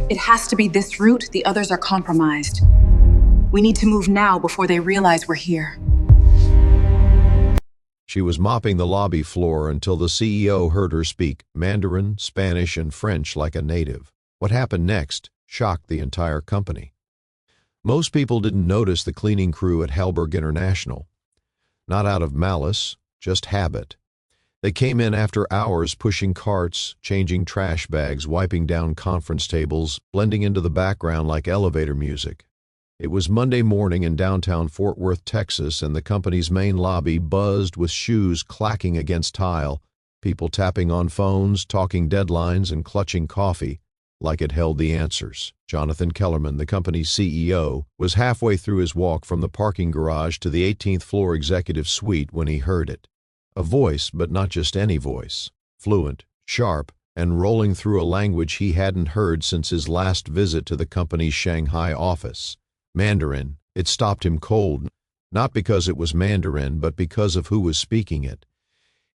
It has to be this route. The others are compromised. We need to move now before they realize we're here. She was mopping the lobby floor until the CEO heard her speak Mandarin, Spanish, and French like a native. What happened next shocked the entire company. Most people didn't notice the cleaning crew at Halberg International. Not out of malice, just habit. They came in after hours pushing carts, changing trash bags, wiping down conference tables, blending into the background like elevator music. It was Monday morning in downtown Fort Worth, Texas, and the company's main lobby buzzed with shoes clacking against tile, people tapping on phones, talking deadlines, and clutching coffee like it held the answers. Jonathan Kellerman, the company's CEO, was halfway through his walk from the parking garage to the 18th floor executive suite when he heard it. A voice, but not just any voice. Fluent, sharp, and rolling through a language he hadn't heard since his last visit to the company's Shanghai office. Mandarin. It stopped him cold, not because it was Mandarin, but because of who was speaking it.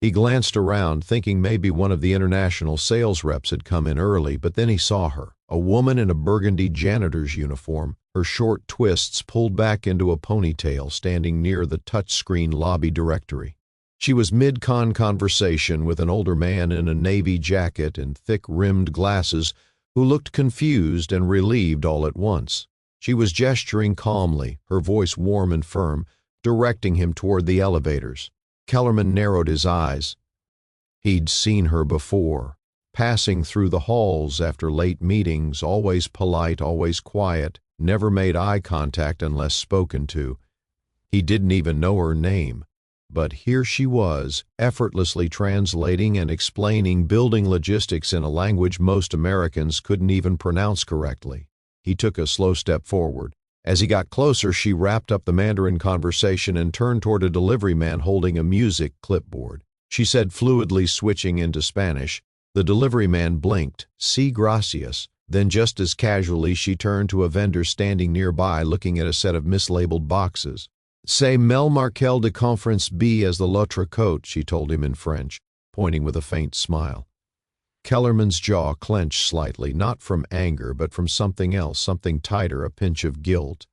He glanced around, thinking maybe one of the international sales reps had come in early, but then he saw her, a woman in a burgundy janitor's uniform, her short twists pulled back into a ponytail, standing near the touchscreen lobby directory. She was mid-con conversation with an older man in a navy jacket and thick-rimmed glasses who looked confused and relieved all at once. She was gesturing calmly, her voice warm and firm, directing him toward the elevators. Kellerman narrowed his eyes. He'd seen her before, passing through the halls after late meetings, always polite, always quiet, never made eye contact unless spoken to. He didn't even know her name. But here she was, effortlessly translating and explaining building logistics in a language most Americans couldn't even pronounce correctly. He took a slow step forward. As he got closer, she wrapped up the Mandarin conversation and turned toward a delivery man holding a music clipboard. She said fluidly, switching into Spanish. The delivery man blinked, "Sí, gracias." Then just as casually, she turned to a vendor standing nearby looking at a set of mislabeled boxes. "C'est Mel Markel de Conference B as the l'autre côte," she told him in French, pointing with a faint smile. Kellerman's jaw clenched slightly, not from anger, but from something else, something tighter, a pinch of guilt.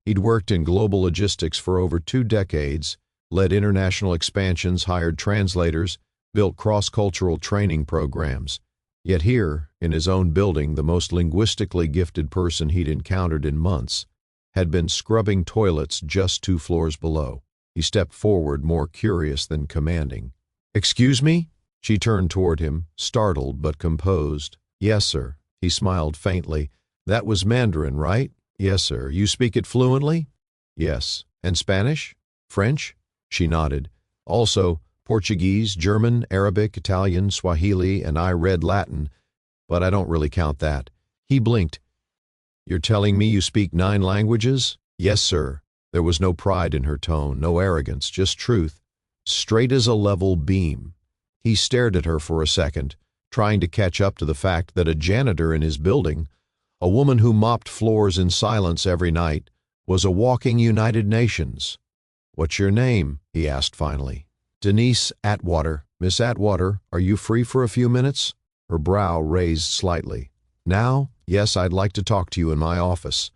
He'd worked in global logistics for over 2 decades, led international expansions, hired translators, built cross-cultural training programs. Yet here, in his own building, the most linguistically gifted person he'd encountered in months had been scrubbing toilets just 2 floors below. He stepped forward, more curious than commanding. "Excuse me?" She turned toward him, startled but composed. "Yes, sir." He smiled faintly. "That was Mandarin, right?" "Yes, sir." "You speak it fluently?" "Yes." "And Spanish?" "French?" She nodded. "Also Portuguese, German, Arabic, Italian, Swahili, and I read Latin, but I don't really count that." He blinked. "You're telling me you speak 9 languages?" "Yes, sir." There was no pride in her tone, no arrogance, just truth, straight as a level beam. He stared at her for a second, trying to catch up to the fact that a janitor in his building, a woman who mopped floors in silence every night, was a walking United Nations. "What's your name?" he asked finally. "Denise Atwater." "Miss Atwater, are you free for a few minutes?" Her brow raised slightly. "Now? Yes, I'd like to talk to you in my office."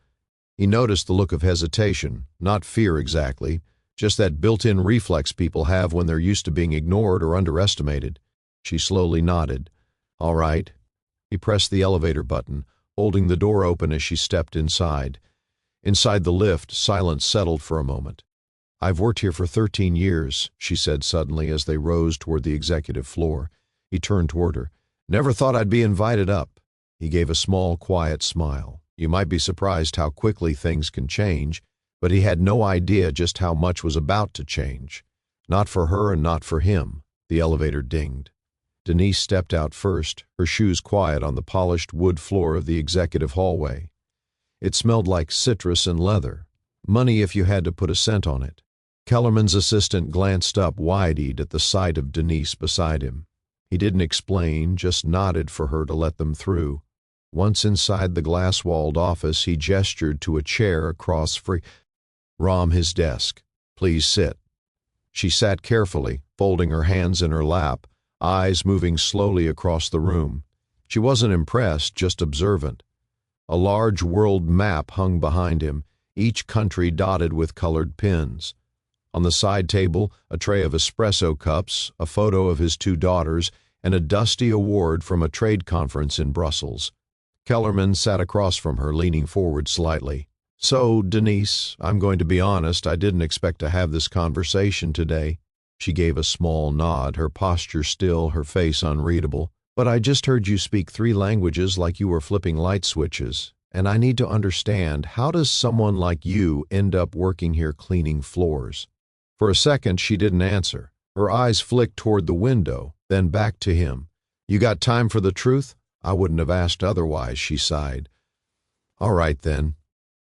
He noticed the look of hesitation, not fear exactly, just that built-in reflex people have when they're used to being ignored or underestimated. She slowly nodded. "All right." He pressed the elevator button, holding the door open as she stepped inside. Inside the lift, silence settled for a moment. "I've worked here for 13 years, she said suddenly as they rose toward the executive floor. He turned toward her. "Never thought I'd be invited up." He gave a small, quiet smile. You might be surprised how quickly things can change, but he had no idea just how much was about to change. Not for her and not for him. The elevator dinged. Denise stepped out first, her shoes quiet on the polished wood floor of the executive hallway. It smelled like citrus and leather. Money if you had to put a cent on it. Kellerman's assistant glanced up wide-eyed at the sight of Denise beside him. He didn't explain, just nodded for her to let them through. Once inside the glass-walled office, he gestured to a chair across from his desk. "Please sit." She sat carefully, folding her hands in her lap, eyes moving slowly across the room. She wasn't impressed, just observant. A large world map hung behind him, each country dotted with colored pins. On the side table, a tray of espresso cups, a photo of his two daughters, and a dusty award from a trade conference in Brussels. Kellerman sat across from her, leaning forward slightly. "So, Denise, I'm going to be honest, I didn't expect to have this conversation today." She gave a small nod, her posture still, her face unreadable. "But I just heard you speak 3 languages like you were flipping light switches, and I need to understand, how does someone like you end up working here cleaning floors?" For a second, she didn't answer. Her eyes flicked toward the window, then back to him. "You got time for the truth? I wouldn't have asked otherwise," she sighed. "All right, then."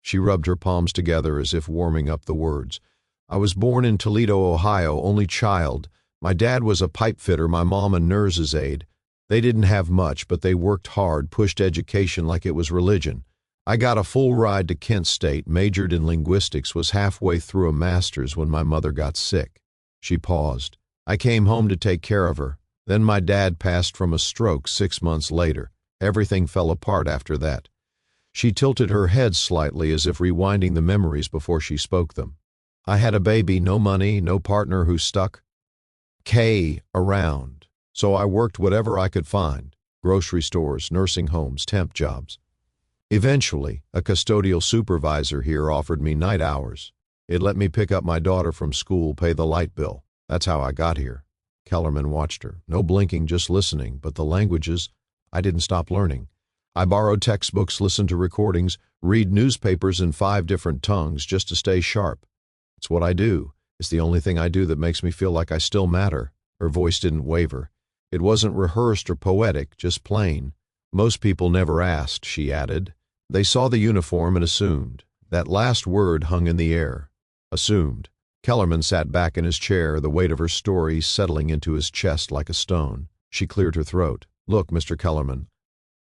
She rubbed her palms together as if warming up the words. "I was born in Toledo, Ohio, only child. My dad was a pipe fitter, my mom a nurse's aide. They didn't have much, but they worked hard, pushed education like it was religion. I got a full ride to Kent State, majored in linguistics, was halfway through a master's when my mother got sick." She paused. "I came home to take care of her. Then my dad passed from a stroke 6 months later. Everything fell apart after that." She tilted her head slightly as if rewinding the memories before she spoke them. "I had a baby, no money, no partner who stuck around. So I worked whatever I could find, grocery stores, nursing homes, temp jobs. Eventually, a custodial supervisor here offered me night hours. It let me pick up my daughter from school, pay the light bill. That's how I got here." Kellerman watched her, no blinking, just listening, but the languages, I didn't stop learning. I borrowed textbooks, listened to recordings, read newspapers in 5 different tongues just to stay sharp. It's what I do. It's the only thing I do that makes me feel like I still matter." Her voice didn't waver. "It wasn't rehearsed or poetic, just plain. Most people never asked," she added. "They saw the uniform and assumed." That last word hung in the air. Assumed. Kellerman sat back in his chair, the weight of her story settling into his chest like a stone. She cleared her throat. "Look, Mr. Kellerman,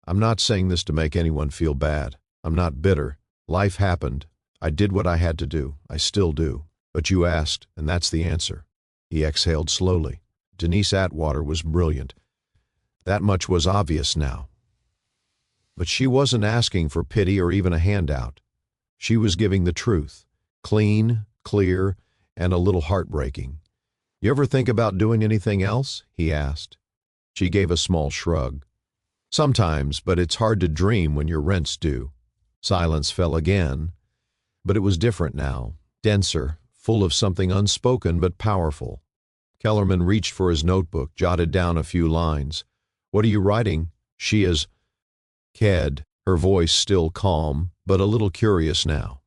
I'm not saying this to make anyone feel bad. I'm not bitter. Life happened. I did what I had to do. I still do. But you asked, and that's the answer." He exhaled slowly. Denise Atwater was brilliant. That much was obvious now. But she wasn't asking for pity or even a handout. She was giving the truth. Clean, clear, and a little heartbreaking. "You ever think about doing anything else?" he asked. She gave a small shrug. "Sometimes, but it's hard to dream when your rent's due." Silence fell again, but it was different now, denser, full of something unspoken but powerful. Kellerman reached for his notebook, jotted down a few lines. "What are you writing?" "She is Ked," her voice still calm, but a little curious now.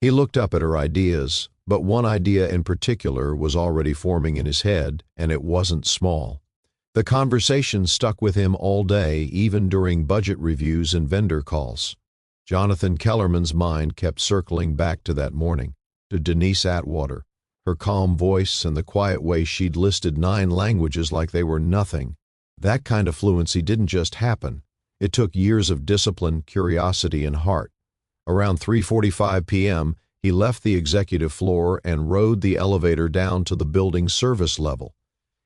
He looked up at her ideas, but one idea in particular was already forming in his head, and it wasn't small. The conversation stuck with him all day, even during budget reviews and vendor calls. Jonathan Kellerman's mind kept circling back to that morning, to Denise Atwater, her calm voice and the quiet way she'd listed 9 languages like they were nothing. That kind of fluency didn't just happen. It took years of discipline, curiosity, and heart. Around 3:45 p.m., he left the executive floor and rode the elevator down to the building's service level.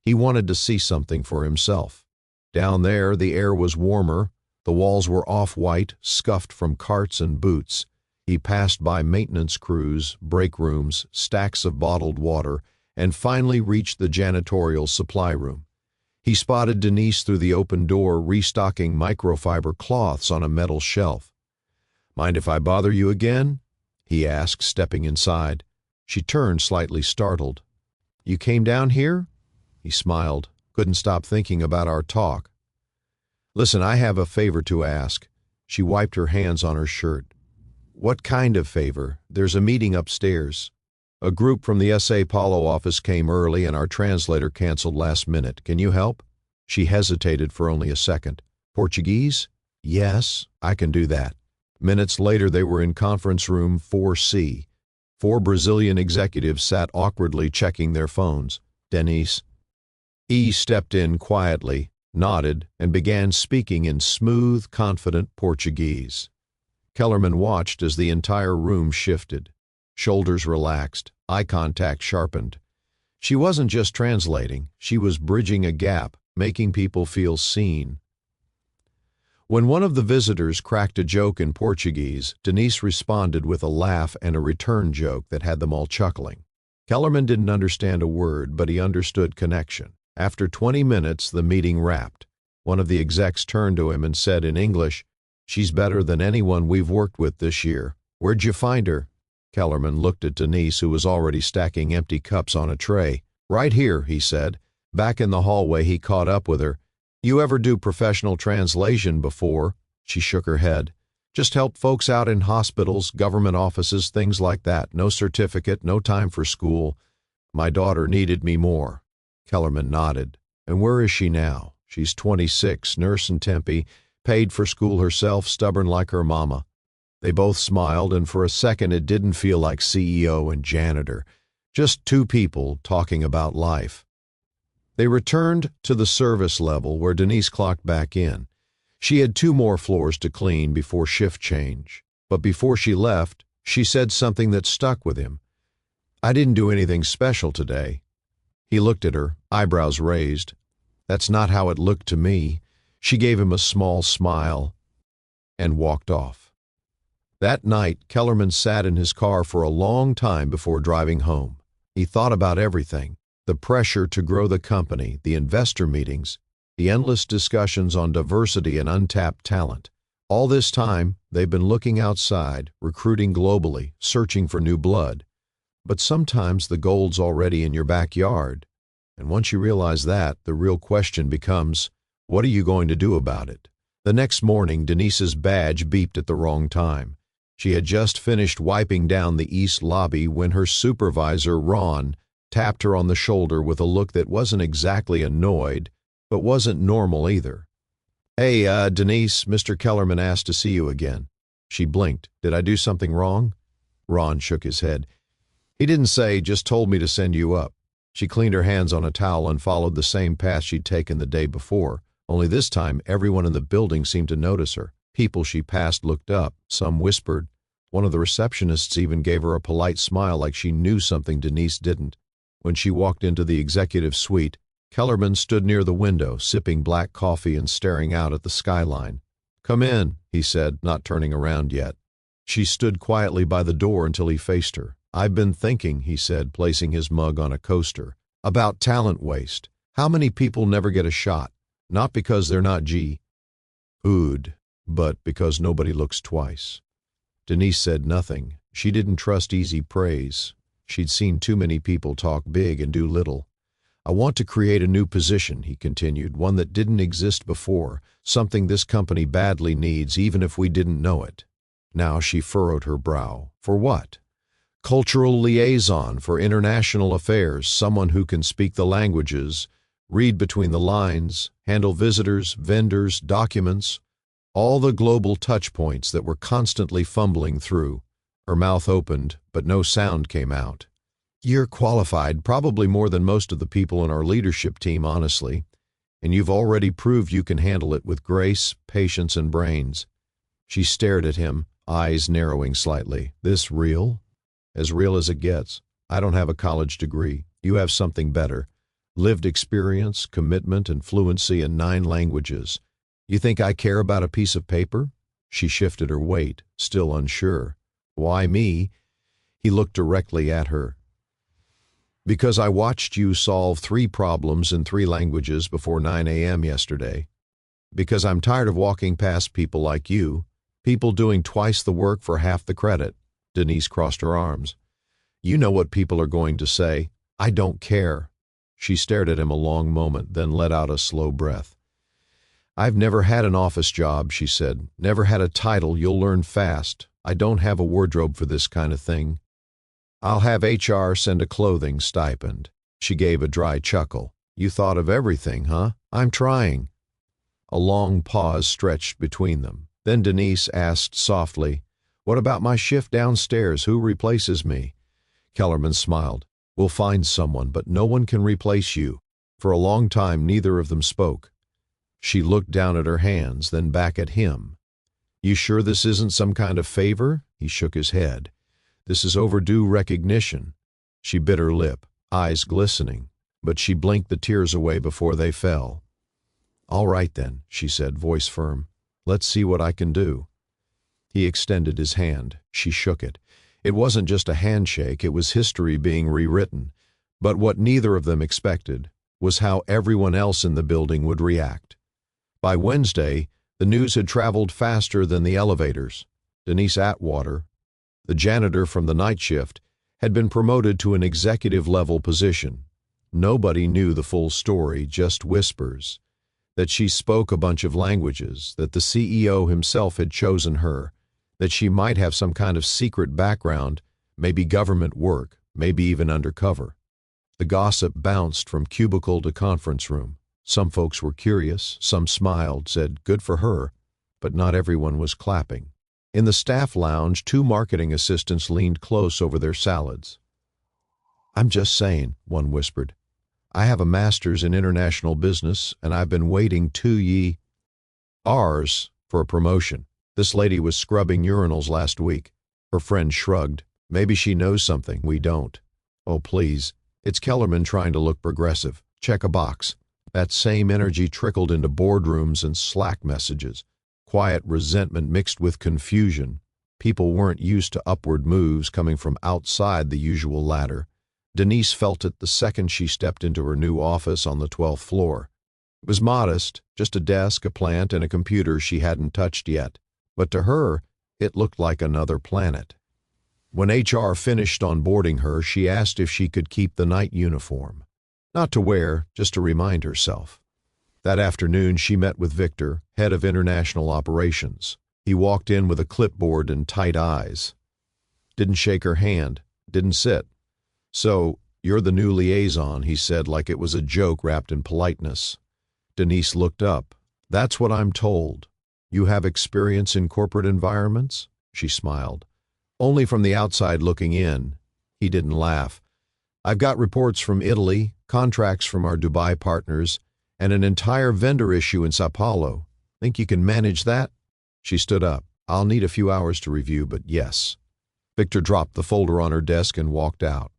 He wanted to see something for himself. Down there, the air was warmer. The walls were off-white, scuffed from carts and boots. He passed by maintenance crews, break rooms, stacks of bottled water, and finally reached the janitorial supply room. He spotted Denise through the open door, restocking microfiber cloths on a metal shelf. "Mind if I bother you again?" he asked, stepping inside. She turned, slightly startled. "You came down here?" He smiled. "Couldn't stop thinking about our talk." "Listen, I have a favor to ask." She wiped her hands on her shirt. "What kind of favor?" "There's a meeting upstairs. A group from the Sao Paulo office came early and our translator canceled last minute. Can you help?" She hesitated for only a second. "Portuguese?" "Yes, I can do that." Minutes later, they were in conference room 4C. 4 Brazilian executives sat awkwardly checking their phones. Denise stepped in quietly, nodded, and began speaking in smooth, confident Portuguese. Kellerman watched as the entire room shifted. Shoulders relaxed, eye contact sharpened. She wasn't just translating, she was bridging a gap, making people feel seen. When one of the visitors cracked a joke in Portuguese, Denise responded with a laugh and a return joke that had them all chuckling. Kellerman didn't understand a word, but he understood connection. After 20 minutes, the meeting wrapped. One of the execs turned to him and said in English, "She's better than anyone we've worked with this year. Where'd you find her?" Kellerman looked at Denise, who was already stacking empty cups on a tray. "Right here," he said. Back in the hallway, he caught up with her. "You ever do professional translation before?" She shook her head. "Just help folks out in hospitals, government offices, things like that. No certificate, no time for school. My daughter needed me more." Kellerman nodded. "And where is she now?" "She's 26, nurse in Tempe, paid for school herself, stubborn like her mama." They both smiled, and for a second it didn't feel like CEO and janitor. Just two people talking about life. They returned to the service level where Denise clocked back in. She had 2 more floors to clean before shift change. But before she left, she said something that stuck with him. "I didn't do anything special today." He looked at her, eyebrows raised. "That's not how it looked to me." She gave him a small smile and walked off. That night, Kellerman sat in his car for a long time before driving home. He thought about everything. The pressure to grow the company, the investor meetings, the endless discussions on diversity and untapped talent. All this time, they've been looking outside, recruiting globally, searching for new blood. But sometimes the gold's already in your backyard. And once you realize that, the real question becomes, what are you going to do about it? The next morning, Denise's badge beeped at the wrong time. She had just finished wiping down the east lobby when her supervisor, Ron, tapped her on the shoulder with a look that wasn't exactly annoyed, but wasn't normal either. "Hey, Denise, Mr. Kellerman asked to see you again." She blinked. "Did I do something wrong?" Ron shook his head. "He didn't say, just told me to send you up." She cleaned her hands on a towel and followed the same path she'd taken the day before, only this time everyone in the building seemed to notice her. People she passed looked up, some whispered. One of the receptionists even gave her a polite smile like she knew something Denise didn't. When she walked into the executive suite, Kellerman stood near the window, sipping black coffee and staring out at the skyline. "Come in," he said, not turning around yet. She stood quietly by the door until he faced her. "I've been thinking," he said, placing his mug on a coaster, "about talent waste. How many people never get a shot? Not because they're not G.'d, but because nobody looks twice." Denise said nothing. She didn't trust easy praise. She'd seen too many people talk big and do little. "I want to create a new position," he continued, "one that didn't exist before, something this company badly needs even if we didn't know it." Now she furrowed her brow. "For what?" "Cultural liaison for international affairs, someone who can speak the languages, read between the lines, handle visitors, vendors, documents, all the global touch points that we're constantly fumbling through." Her mouth opened, but no sound came out. "You're qualified, probably more than most of the people in our leadership team, honestly. And you've already proved you can handle it with grace, patience, and brains." She stared at him, eyes narrowing slightly. "This real?" "As real as it gets. I don't have a college degree. You have something better. Lived experience, commitment, and fluency in 9 languages. You think I care about a piece of paper?" She shifted her weight, still unsure. "Why me?" He looked directly at her. "Because I watched you solve 3 problems in 3 languages before 9 a.m. yesterday. Because I'm tired of walking past people like you, people doing twice the work for half the credit." Denise crossed her arms. "You know what people are going to say. I don't care." She stared at him a long moment, then let out a slow breath. "I've never had an office job," she said. "Never had a title. You'll learn fast. I don't have a wardrobe for this kind of thing. I'll have HR send a clothing stipend." She gave a dry chuckle. "You thought of everything, huh? I'm trying." A long pause stretched between them. Then Denise asked softly, "What about my shift downstairs? Who replaces me?" Kellerman smiled. "We'll find someone, but no one can replace you." For a long time, neither of them spoke. She looked down at her hands, then back at him. "You sure this isn't some kind of favor?" He shook his head. "This is overdue recognition." She bit her lip, eyes glistening, but she blinked the tears away before they fell. "All right then," she said, voice firm. Let's see what I can do." He extended his hand. She shook it. It wasn't just a handshake, it was history being rewritten. But what neither of them expected was how everyone else in the building would react. By Wednesday, the news had traveled faster than the elevators. Denise Atwater, the janitor from the night shift, had been promoted to an executive-level position. Nobody knew the full story, just whispers. That she spoke a bunch of languages, that the CEO himself had chosen her, that she might have some kind of secret background, maybe government work, maybe even undercover. The gossip bounced from cubicle to conference room. Some folks were curious, some smiled, said, "Good for her," but not everyone was clapping. In the staff lounge, 2 marketing assistants leaned close over their salads. "I'm just saying," one whispered. "I have a master's in international business, and I've been waiting 2 years for a promotion. This lady was scrubbing urinals last week." Her friend shrugged. "Maybe she knows something we don't." "Oh, please. It's Kellerman trying to look progressive. Check a box." That same energy trickled into boardrooms and Slack messages. Quiet resentment mixed with confusion. People weren't used to upward moves coming from outside the usual ladder. Denise felt it the second she stepped into her new office on the 12th floor. It was modest, just a desk, a plant, and a computer she hadn't touched yet. But to her, it looked like another planet. When HR finished onboarding her, she asked if she could keep the night uniform. Not to wear, just to remind herself. That afternoon, she met with Victor, head of international operations. He walked in with a clipboard and tight eyes. Didn't shake her hand, didn't sit. "So, you're the new liaison," he said like it was a joke wrapped in politeness. Denise looked up. "That's what I'm told. You have experience in corporate environments?" She smiled. "Only from the outside looking in." He didn't laugh. "I've got reports from Italy, contracts from our Dubai partners, and an entire vendor issue in Sao Paulo. Think you can manage that?" She stood up. "I'll need a few hours to review, but yes." Victor dropped the folder on her desk and walked out.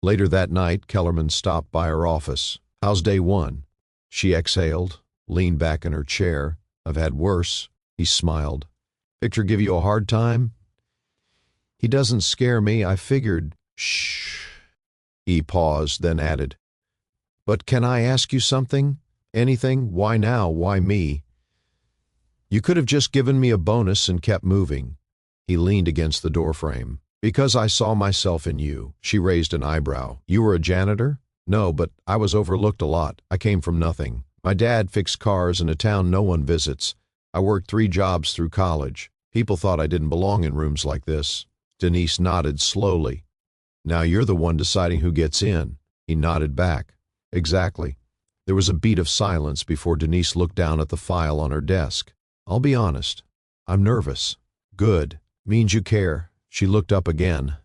Later that night, Kellerman stopped by her office. "How's day 1? She exhaled, leaned back in her chair. "I've had worse." He smiled. "Victor give you a hard time?" "He doesn't scare me. I figured." "Shh." He paused, then added, "But can I ask you something? Anything? Why now? Why me?" "You could have just given me a bonus and kept moving." He leaned against the doorframe. "Because I saw myself in you." She raised an eyebrow. "You were a janitor?" "No, but I was overlooked a lot. I came from nothing. My dad fixed cars in a town no one visits. I worked 3 jobs through college. People thought I didn't belong in rooms like this." Denise nodded slowly. "Now you're the one deciding who gets in." He nodded back. "Exactly." There was a beat of silence before Denise looked down at the file on her desk. "I'll be honest. I'm nervous." "Good. Means you care." She looked up again.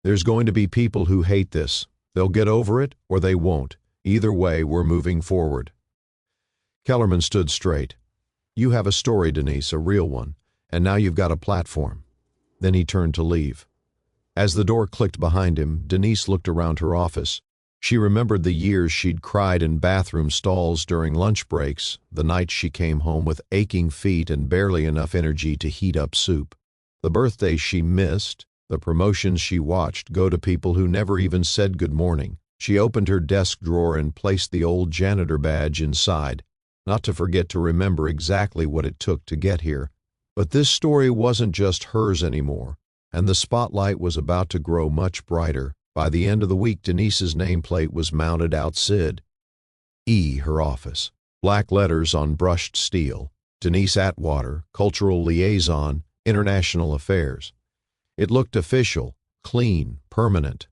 "There's going to be people who hate this. They'll get over it or they won't. Either way, we're moving forward." Kellerman stood straight. "You have a story, Denise, a real one, and now you've got a platform." Then he turned to leave. As the door clicked behind him, Denise looked around her office. She remembered the years she'd cried in bathroom stalls during lunch breaks, the nights she came home with aching feet and barely enough energy to heat up soup. The birthdays she missed, the promotions she watched go to people who never even said good morning. She opened her desk drawer and placed the old janitor badge inside, not to forget to remember exactly what it took to get here. But this story wasn't just hers anymore, and the spotlight was about to grow much brighter. By the end of the week, Denise's nameplate was mounted outside. Her office. Black letters on brushed steel. Denise Atwater, Cultural Liaison, International Affairs. It looked official, clean, permanent.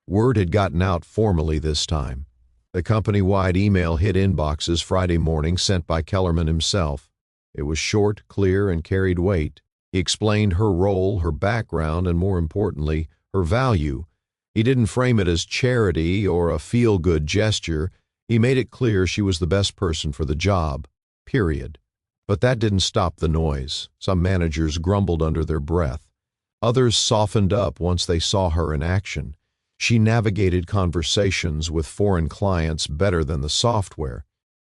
Word had gotten out formally this time. The company-wide email hit inboxes Friday morning, sent by Kellerman himself. It was short, clear, and carried weight. He explained her role, her background, and more importantly, her value. He didn't frame it as charity or a feel-good gesture. He made it clear she was the best person for the job, period. But that didn't stop the noise. Some managers grumbled under their breath. Others softened up once they saw her in action. She navigated conversations with foreign clients better than the software.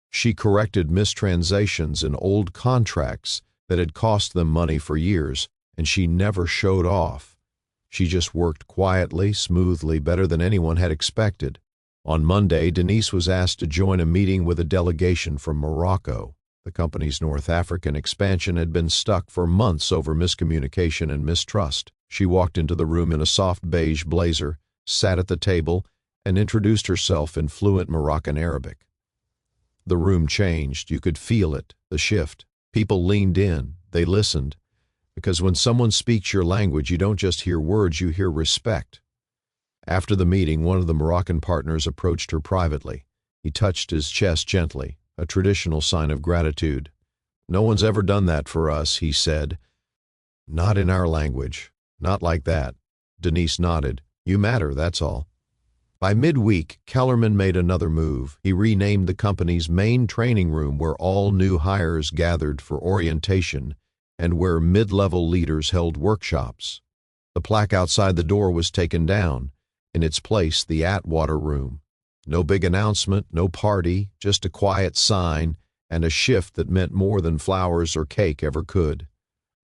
She corrected mistranslations in old contracts that had cost them money for years, and she never showed off. She just worked quietly, smoothly, better than anyone had expected. On Monday, Denise was asked to join a meeting with a delegation from Morocco. The company's North African expansion had been stuck for months over miscommunication and mistrust. She walked into the room in a soft beige blazer, sat at the table, and introduced herself in fluent Moroccan Arabic. The room changed. You could feel it, the shift. People leaned in. They listened. Because when someone speaks your language, you don't just hear words, you hear respect. After the meeting, one of the Moroccan partners approached her privately. He touched his chest gently, a traditional sign of gratitude. "No one's ever done that for us," he said. "Not in our language. Not like that." Denise nodded. "You matter, that's all." By midweek, Kellerman made another move. He renamed the company's main training room where all new hires gathered for orientation and where mid-level leaders held workshops. The plaque outside the door was taken down. In its place, the Atwater room. No big announcement, no party, just a quiet sign and a shift that meant more than flowers or cake ever could.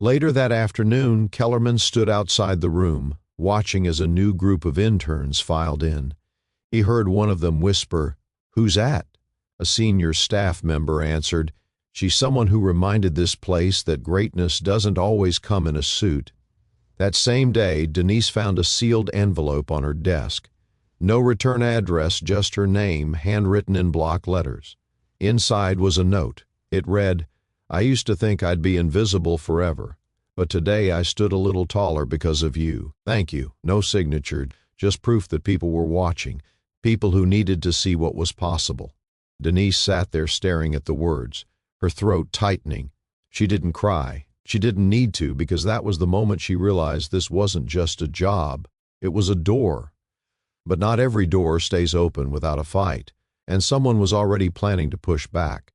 Later that afternoon, Kellerman stood outside the room, watching as a new group of interns filed in. He heard one of them whisper, "Who's that?" A senior staff member answered, "She's someone who reminded this place that greatness doesn't always come in a suit." That same day, Denise found a sealed envelope on her desk. No return address, just her name, handwritten in block letters. Inside was a note. It read, "I used to think I'd be invisible forever, but today I stood a little taller because of you. Thank you." No signature, just proof that people were watching, people who needed to see what was possible. Denise sat there staring at the words, her throat tightening. She didn't cry. She didn't need to, because that was the moment she realized this wasn't just a job. It was a door. But not every door stays open without a fight, and someone was already planning to push back.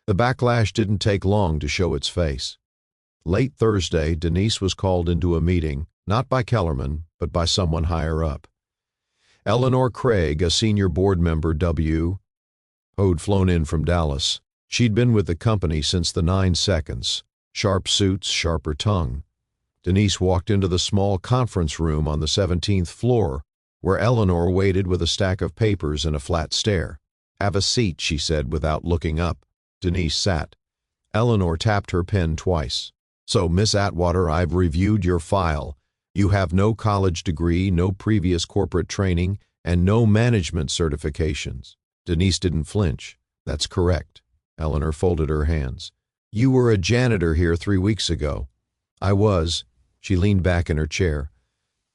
The backlash didn't take long to show its face. Late Thursday, Denise was called into a meeting, not by Kellerman, but by someone higher up. Eleanor Craig, a senior board member, who'd flown in from Dallas. She'd been with the company since the 9 seconds. Sharp suits, sharper tongue. Denise walked into the small conference room on the 17th floor, where Eleanor waited with a stack of papers and a flat stare. "Have a seat," she said without looking up. Denise sat. Eleanor tapped her pen twice. "So, Miss Atwater, I've reviewed your file. You have no college degree, no previous corporate training, and no management certifications." Denise didn't flinch. "That's correct." Eleanor folded her hands. "You were a janitor here 3 weeks ago." "I was." She leaned back in her chair.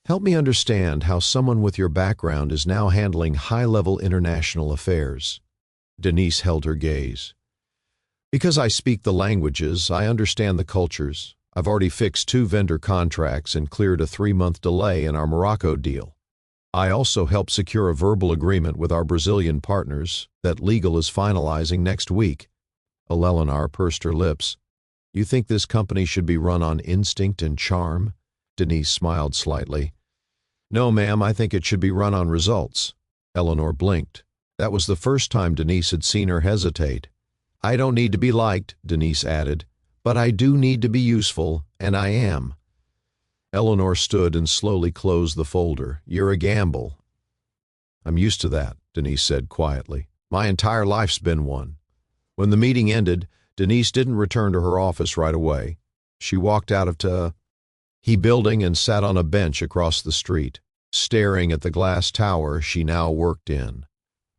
"Help me understand how someone with your background is now handling high-level international affairs." Denise held her gaze. "Because I speak the languages, I understand the cultures. I've already fixed 2 vendor contracts and cleared a 3-month delay in our Morocco deal. I also helped secure a verbal agreement with our Brazilian partners that legal is finalizing next week." Eleanor pursed her lips. "You think this company should be run on instinct and charm?" Denise smiled slightly. "No, ma'am, I think it should be run on results." Eleanor blinked. That was the first time Denise had seen her hesitate. "I don't need to be liked," Denise added, "but I do need to be useful, and I am." Eleanor stood and slowly closed the folder. "You're a gamble." "I'm used to that," Denise said quietly. "My entire life's been one." When the meeting ended, Denise didn't return to her office right away. She walked out of the building and sat on a bench across the street, staring at the glass tower she now worked in.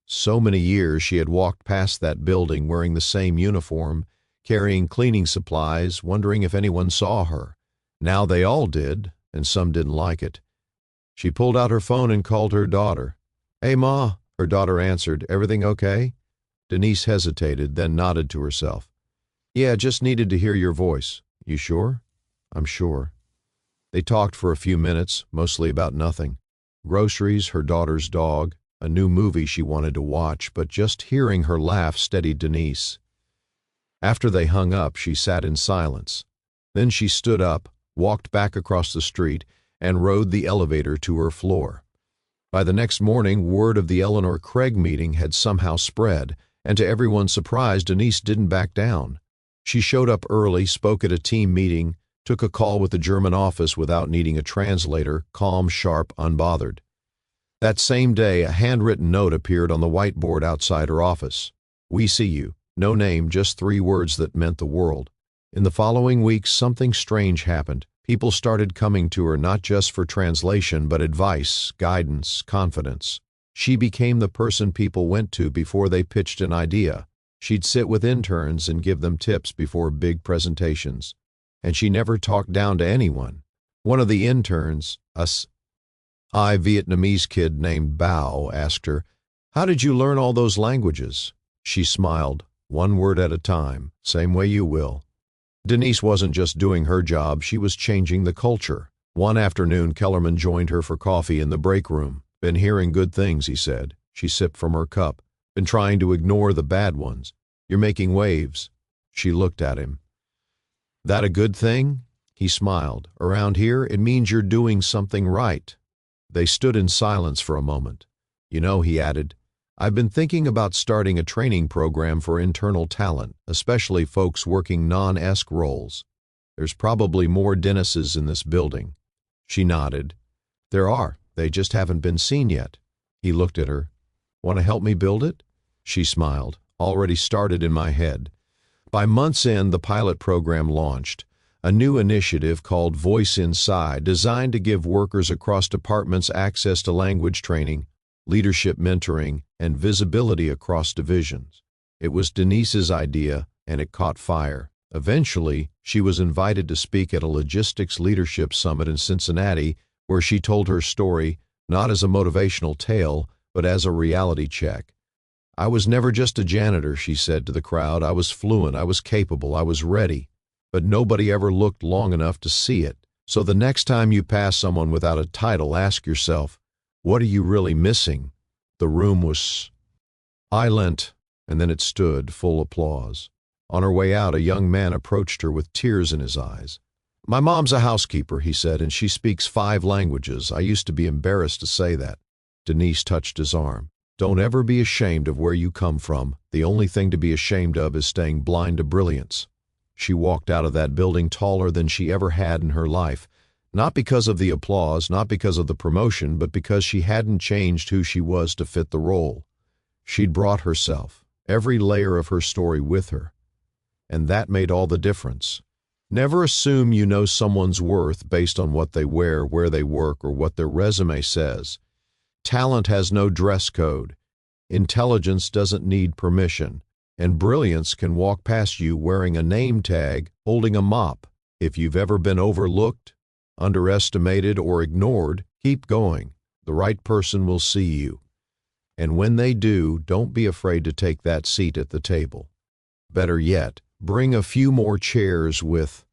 So many years she had walked past that building wearing the same uniform, carrying cleaning supplies, wondering if anyone saw her. Now they all did, and some didn't like it. She pulled out her phone and called her daughter. "Hey, Ma," her daughter answered. "Everything okay?" Denise hesitated, then nodded to herself. "Yeah, just needed to hear your voice." "You sure?" "I'm sure." They talked for a few minutes, mostly about nothing. Groceries, her daughter's dog, a new movie she wanted to watch, but just hearing her laugh steadied Denise. After they hung up, she sat in silence. Then she stood up, walked back across the street, and rode the elevator to her floor. By the next morning, word of the Eleanor Craig meeting had somehow spread, and to everyone's surprise, Denise didn't back down. She showed up early, spoke at a team meeting, took a call with the German office without needing a translator, calm, sharp, unbothered. That same day, a handwritten note appeared on the whiteboard outside her office. "We see you." No name, just 3 words that meant the world. In the following weeks, something strange happened. People started coming to her not just for translation, but advice, guidance, confidence. She became the person people went to before they pitched an idea. She'd sit with interns and give them tips before big presentations. And she never talked down to anyone. One of the interns, a Vietnamese kid named Bao, asked her, "How did you learn all those languages?" She smiled, 1 word at a time, "Same way you will." Denise wasn't just doing her job, she was changing the culture. One afternoon, Kellerman joined her for coffee in the break room. "Been hearing good things," he said. She sipped from her cup. "Been trying to ignore the bad ones. You're making waves." She looked at him. "That a good thing?" He smiled. "Around here, it means you're doing something right." They stood in silence for a moment. "You know," he added, "I've been thinking about starting a training program for internal talent, especially folks working non-esque roles. There's probably more Dennises in this building." She nodded. "There are. They just haven't been seen yet." He looked at her. "Want to help me build it?" She smiled. "Already started in my head." By month's end, the pilot program launched. A new initiative called Voice Inside, designed to give workers across departments access to language training, leadership mentoring, and visibility across divisions. It was Denise's idea, and it caught fire. Eventually, she was invited to speak at a logistics leadership summit in Cincinnati, where she told her story, not as a motivational tale, but as a reality check. "I was never just a janitor," she said to the crowd. "I was fluent, I was capable, I was ready. But nobody ever looked long enough to see it. So the next time you pass someone without a title, ask yourself, what are you really missing?" The room was silent, and then it stood, full applause. On her way out, a young man approached her with tears in his eyes. "My mom's a housekeeper," he said, "and she speaks 5 languages. I used to be embarrassed to say that." Denise touched his arm. "Don't ever be ashamed of where you come from. The only thing to be ashamed of is staying blind to brilliance." She walked out of that building taller than she ever had in her life, not because of the applause, not because of the promotion, but because she hadn't changed who she was to fit the role. She'd brought herself, every layer of her story with her. And that made all the difference. Never assume you know someone's worth based on what they wear, where they work, or what their resume says. Talent has no dress code. Intelligence doesn't need permission. And brilliance can walk past you wearing a name tag, holding a mop. If you've ever been overlooked, underestimated, or ignored, keep going. The right person will see you. And when they do, don't be afraid to take that seat at the table. Better yet, bring a few more chairs with